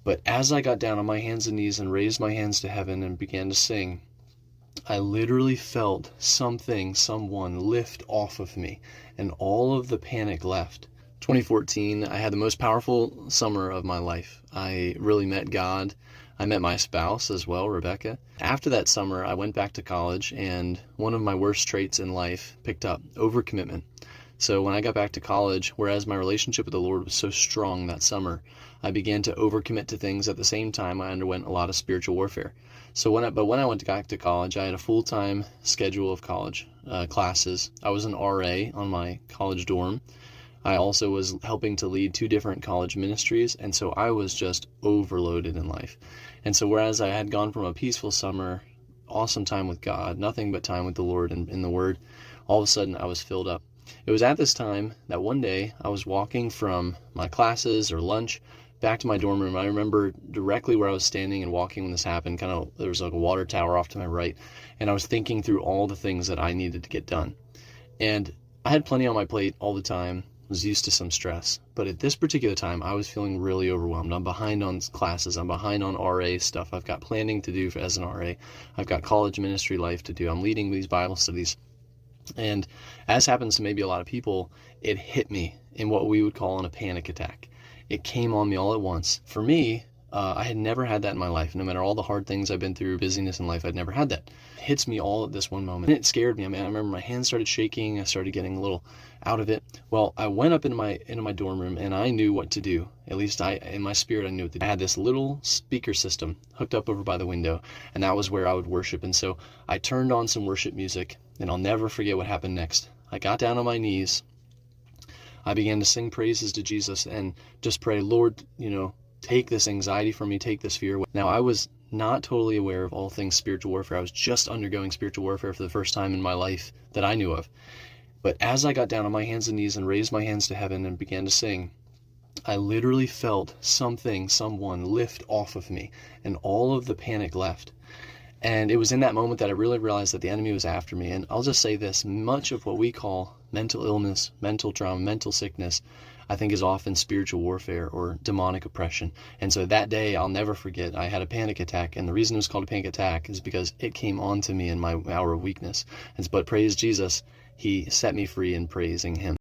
But as I got down on my hands and knees and raised my hands to heaven and began to sing, I literally felt someone lift off of me, and all of the panic left. 2014, I had the most powerful summer of my life. I really met God. I met my spouse as well, Rebecca. After that summer, I went back to college, and one of my worst traits in life picked up: overcommitment. So when I got back to college, whereas my relationship with the Lord was so strong that summer, I began to overcommit to things. At the same time, I underwent a lot of spiritual warfare. So when I went back to college, I had a full-time schedule of college classes. I was an RA on my college dorm. I also was helping to lead 2 different college ministries, and so I was just overloaded in life. And so whereas I had gone from a peaceful summer, awesome time with God, nothing but time with the Lord and in the Word, all of a sudden I was filled up. It was at this time that one day I was walking from my classes or lunch back to my dorm room. I remember directly where I was standing and walking when this happened. There was like a water tower off to my right, and I was thinking through all the things that I needed to get done. And I had plenty on my plate all the time, was used to some stress, but at this particular time I was feeling really overwhelmed. I'm behind on classes, I'm behind on RA stuff, I've got planning to do as an RA, I've got college ministry life to do, I'm leading these Bible studies. And as happens to maybe a lot of people, it hit me in what we would call a panic attack. It came on me all at once. For me, I had never had that in my life. No matter all the hard things I've been through, busyness in life, I'd never had that. It hits me all at this one moment. And it scared me. I remember my hands started shaking. I started getting a little out of it. Well, I went up into my dorm room, and I knew what to do. At least in my spirit, I knew what to do. I had this little speaker system hooked up over by the window, and that was where I would worship. And so I turned on some worship music, and I'll never forget what happened next. I got down on my knees. I began to sing praises to Jesus and just pray, Lord, take this anxiety from me, take this fear away. Now, I was not totally aware of all things spiritual warfare. I was just undergoing spiritual warfare for the first time in my life that I knew of. But as I got down on my hands and knees and raised my hands to heaven and began to sing, I literally felt someone lift off of me, and all of the panic left. And it was in that moment that I really realized that the enemy was after me. And I'll just say this, much of what we call mental illness, mental trauma, mental sickness, I think is often spiritual warfare or demonic oppression. And so that day, I'll never forget, I had a panic attack. And the reason it was called a panic attack is because it came on to me in my hour of weakness. But praise Jesus, he set me free in praising him.